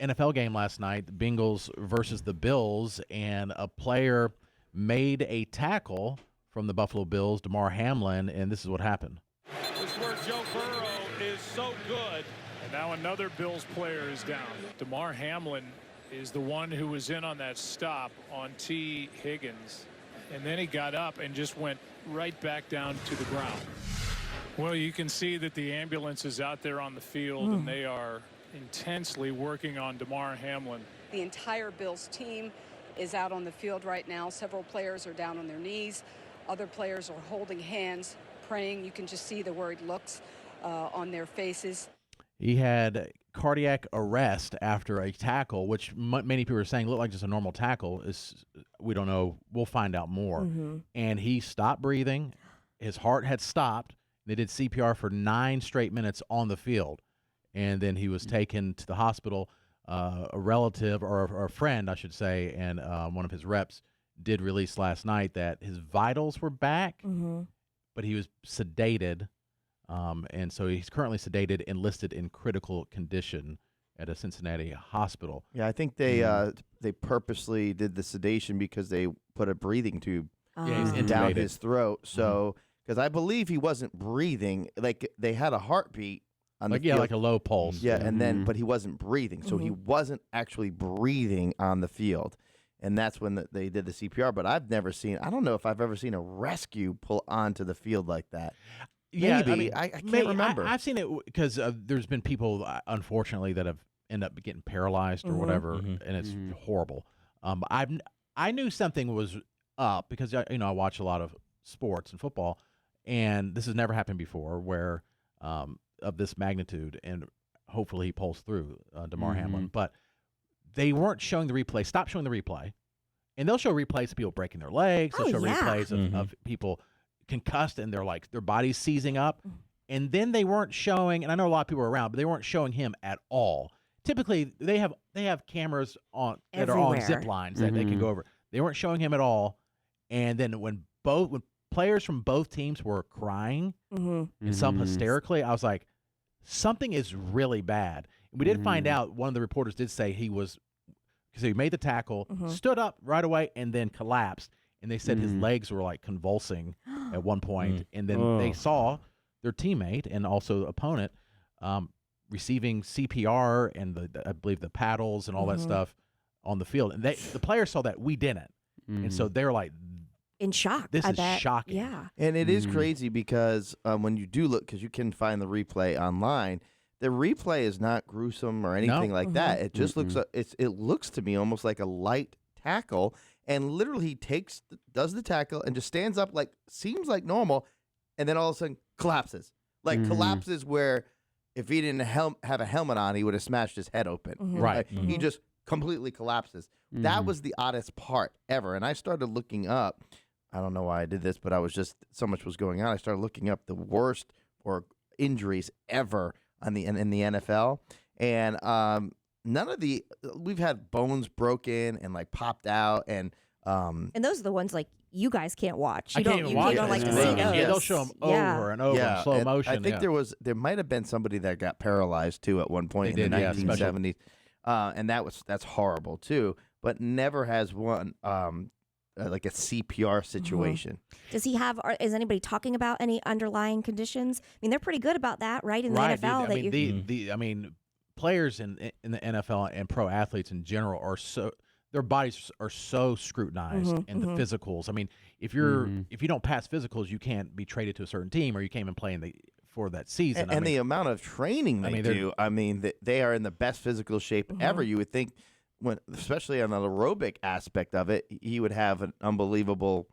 NFL game last night, the Bengals versus the Bills, and a player made a tackle from the Buffalo Bills, Damar Hamlin, and this is what happened. This is where Joe Burrow is so good. And now another Bills player is down. Damar Hamlin is the one who was in on that stop on T. Higgins. And then he got up and just went right back down to the ground. Well, you can see that the ambulance is out there on the field, and they are intensely working on Damar Hamlin. The entire Bills team is out on the field right now. Several players are down on their knees. Other players are holding hands, praying. You can just see the worried looks on their faces. He had cardiac arrest after a tackle, which many people are saying looked like just a normal tackle. We don't know. We'll find out more. And he stopped breathing. His heart had stopped. They did CPR for 9 straight minutes on the field. And then he was taken to the hospital. A relative or a friend, I should say, and one of his reps did release last night that his vitals were back, but he was sedated. And so he's currently sedated and listed in critical condition at a Cincinnati hospital. Yeah, I think they purposely did the sedation because they put a breathing tube down his throat. So, because I believe he wasn't breathing, like they had a heartbeat on the field. Like a low pulse. Yeah, and then but he wasn't breathing, so he wasn't actually breathing on the field. And that's when they did the CPR. But I don't know if I've ever seen a rescue pull onto the field like that. Yeah, Maybe. I can't remember. I've seen it because there's been people, unfortunately, that have ended up getting paralyzed or whatever, and it's horrible. I knew something was up because I watch a lot of sports and football, and this has never happened before where of this magnitude, and hopefully he pulls through Damar Hamlin. But they weren't showing the replay. Stop showing the replay, and they'll show replays of people breaking their legs. They'll show replays of people concussed and their body's seizing up, and then they weren't showing, and I know a lot of people were around, but they weren't showing him at all. Typically they have cameras on that are on zip lines that they can go over. They weren't showing him at all. And then when players from both teams were crying and some hysterically, I was like, something is really bad. And we did find out, one of the reporters did say because he made the tackle, stood up right away, and then collapsed. And they said his legs were like convulsing at one point. And then they saw their teammate and also opponent receiving CPR and I believe the paddles and all that stuff on the field. And the players saw that, we didn't. And so they're like in shock. This is shocking. Yeah. And it is crazy because when you do look, because you can find the replay online, the replay is not gruesome or anything like that. It just looks it looks to me almost like a light tackle. And literally he does the tackle and just stands up seems like normal, and then all of a sudden collapses. Collapses where if he didn't have a helmet on, he would have smashed his head open. Right. He just completely collapses. That was the oddest part ever. And I started looking up, I don't know why I did this, but so much was going on. I started looking up the worst or injuries ever in the NFL. And none of we've had bones broken and popped out, and those are the ones you guys can't watch. You can't like to see those. Yeah, they'll show them over and over in slow motion. I think there might have been somebody that got paralyzed too at one point in the 1970s, and that's horrible too. But never has one like a CPR situation. Does he have? Is anybody talking about any underlying conditions? I mean, they're pretty good about that, right? In the NFL, players in the NFL and pro athletes in general their bodies are so scrutinized in the physicals. I mean, if you don't pass physicals, you can't be traded to a certain team or you can't even play for that season. And the amount of training they do, they are in the best physical shape ever. You would think, especially on the aerobic aspect of it, he would have an unbelievable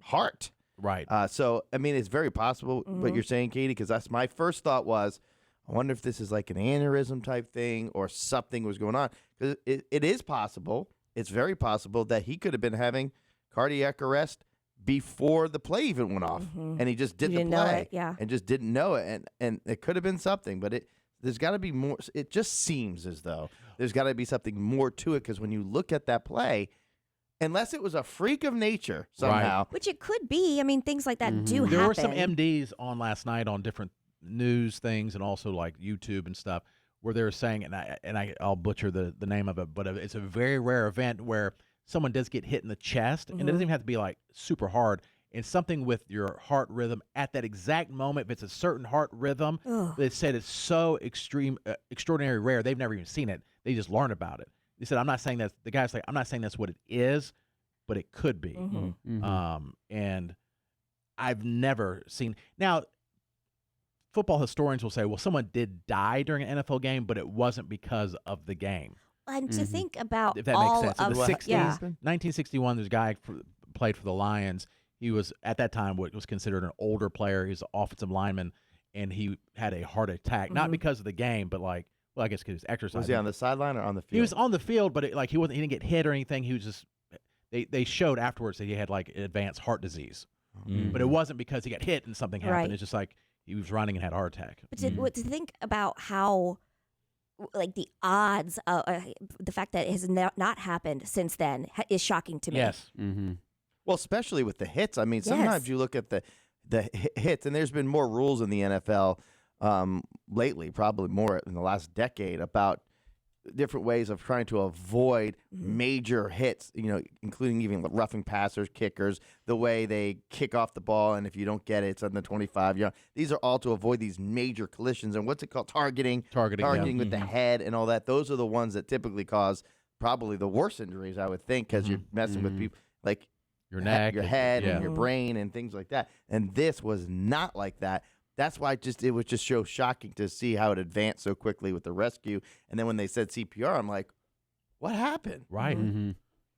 heart. Right. So, it's very possible what you're saying, Katie, because that's my first thought was, I wonder if this is like an aneurysm type thing or something was going on. Because it is possible. It's very possible that he could have been having cardiac arrest before the play even went off, and he just did the play, and just didn't know it, and it could have been something. But there's got to be more. It just seems as though there's got to be something more to it, because when you look at that play, unless it was a freak of nature somehow, which it could be. I mean, things like that do happen. There were some MDs on last night on different news things and also like YouTube and stuff, where they're saying, I'll butcher the name of it, but it's a very rare event where someone does get hit in the chest, and it doesn't even have to be like super hard. And something with your heart rhythm at that exact moment, if it's a certain heart rhythm, they said it's so extraordinary rare. They've never even seen it. They just learn about it. They said, I'm not saying that. The guy's like, I'm not saying that's what it is, but it could be. And I've never seen. Now, football historians will say, well, someone did die during an NFL game, but it wasn't because of the game. And to think about if that all makes sense. In of the 60s, yeah. 1961, there's a guy played for the Lions. He was, at that time, what was considered an older player. He was an offensive lineman, and he had a heart attack, not because of the game, but like, well, I guess because he was exercising. Was he on the sideline or on the field? He was on the field, but he didn't get hit or anything. He was just, they showed afterwards that he had like advanced heart disease. But it wasn't because he got hit and something happened. Right. It's just like he was running and had a heart attack. But to think about how, like, the odds, the fact that it has not happened since then is shocking to me. Yes. Well, especially with the hits. I mean, sometimes you look at the hits, and there's been more rules in the NFL lately, probably more in the last decade, about different ways of trying to avoid major hits, including even roughing passers, kickers, the way they kick off the ball, and if you don't get it, it's on the 25. These are all to avoid these major collisions. And what's it called? Targeting with the head and all that. Those are the ones that typically cause probably the worst injuries, I would think, because you're messing with people like your neck, your head, and your brain, and things like that. And this was not like that. That's why it was just so shocking to see how it advanced so quickly with the rescue. And then when they said CPR, I'm like, what happened? Right.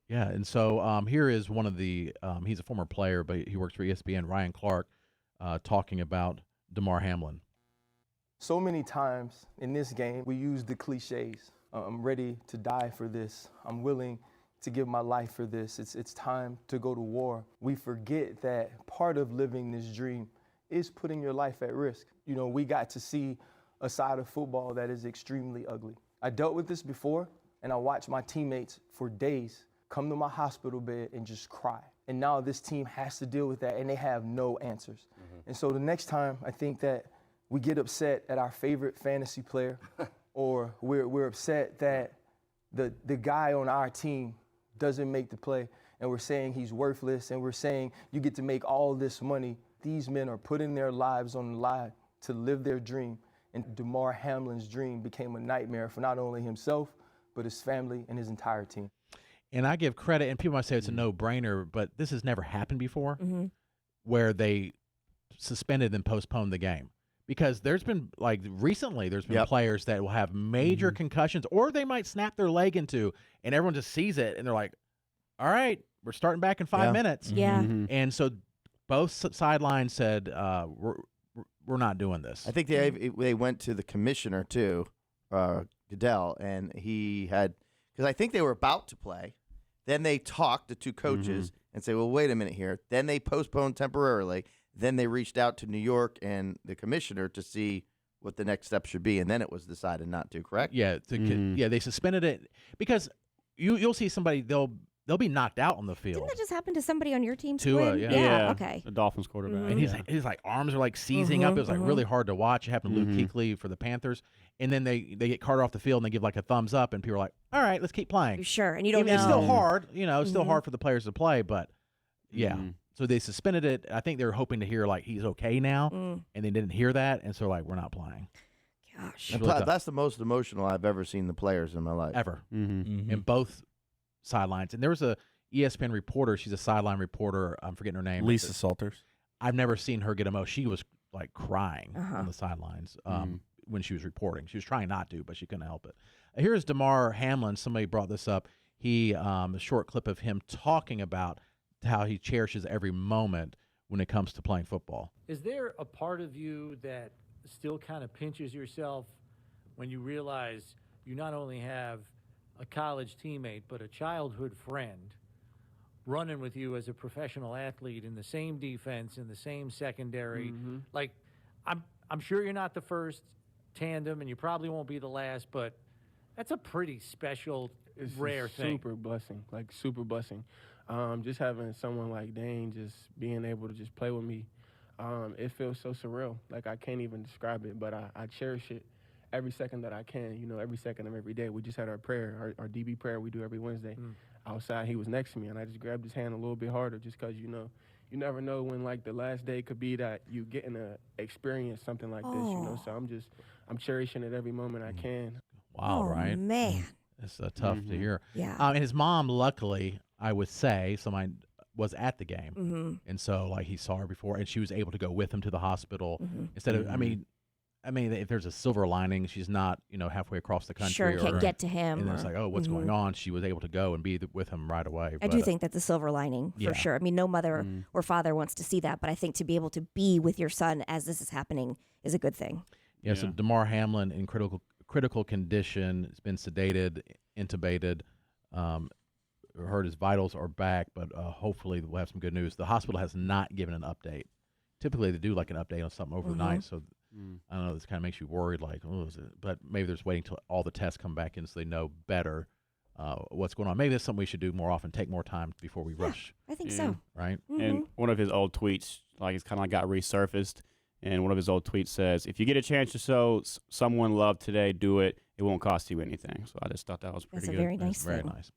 Yeah. And so here is one of the he's a former player, but he works for ESPN, Ryan Clark, talking about Damar Hamlin. So many times in this game, we use the cliches. I'm ready to die for this. I'm willing to give my life for this. It's time to go to war. We forget that part of living this dream is putting your life at risk. We got to see a side of football that is extremely ugly. I dealt with this before, and I watched my teammates for days come to my hospital bed and just cry. And now this team has to deal with that, and they have no answers. And so the next time I think that we get upset at our favorite fantasy player, or we're upset that the guy on our team doesn't make the play, and we're saying he's worthless, and we're saying you get to make all this money. These men are putting their lives on the line to live their dream. And Damar Hamlin's dream became a nightmare for not only himself, but his family and his entire team. And I give credit, and people might say it's a no-brainer, but this has never happened before, where they suspended and postponed the game. Because there's been, recently, there's been players that will have major concussions, or they might snap their leg into, and everyone just sees it, and they're like, all right, we're starting back in 5 minutes. Yeah. And so both sidelines said, we're not doing this. I think they went to the commissioner, too, Goodell, and he had – because I think they were about to play. Then they talked, the two coaches, and say, well, wait a minute here. Then they postponed temporarily. Then they reached out to New York and the commissioner to see what the next step should be, and then it was decided not to, correct? Yeah, they suspended it because you'll see somebody, they'll be knocked out on the field. Didn't that just happen to somebody on your team? Tua, yeah. Okay. The Dolphins quarterback. And his arms are seizing up. It was really hard to watch. It happened to Luke Kuechly for the Panthers. And then they get Carter off the field and they give a thumbs up, and people are like, all right, let's keep playing. You're sure. And you don't know. It's still hard, it's still hard for the players to play, but yeah. So they suspended it. I think they were hoping to hear he's okay now, and they didn't hear that, and so we're not playing. Gosh. That's the most emotional I've ever seen the players in my life. Ever. In both sidelines. And there was a ESPN reporter. She's a sideline reporter. I'm forgetting her name. Lisa Salters. I've never seen her get emotional. She was crying on the sidelines when she was reporting. She was trying not to, but she couldn't help it. Here's Damar Hamlin. Somebody brought this up. He a short clip of him talking about how he cherishes every moment when it comes to playing football. Is there a part of you that still kind of pinches yourself when you realize you not only have a college teammate, but a childhood friend running with you as a professional athlete in the same defense, in the same secondary? I'm sure you're not the first tandem, and you probably won't be the last, but that's a pretty special, rare thing. Super blessing. Just having someone like Dane just being able to just play with me, it feels so surreal. I can't even describe it, but I cherish it every second that I can, every second of every day. We just had our prayer, our DB prayer we do every Wednesday. Outside, he was next to me, and I just grabbed his hand a little bit harder just because, you never know when, like, the last day could be that you getting to experience something like this, So I'm cherishing it every moment I can. Wow, right? Man. It's tough to hear. Yeah. And his mom, luckily, I would say, somebody was at the game. And so, like, he saw her before, and she was able to go with him to the hospital instead of, I mean, if there's a silver lining, she's not, halfway across the country. Sure, can't get to him. And then it's like, oh, what's going on? She was able to go and be with him right away. I do think that's a silver lining for sure. I mean, no mother or father wants to see that, but I think to be able to be with your son as this is happening is a good thing. Yeah, so Damar Hamlin in critical condition, has been sedated, intubated, heard his vitals are back, but hopefully we'll have some good news. The hospital has not given an update. Typically, they do like an update on something over the night, so I don't know. This kind of makes you worried, like, oh, is it? But maybe they're just waiting till all the tests come back in so they know better what's going on. Maybe that's something we should do more often. Take more time before we rush. I think so. Right. And one of his old tweets, like, it's kind of like got resurfaced. And one of his old tweets says, "If you get a chance to show someone love today, do it. It won't cost you anything." So I just thought that was pretty good. That's a very nice thing. Very nice.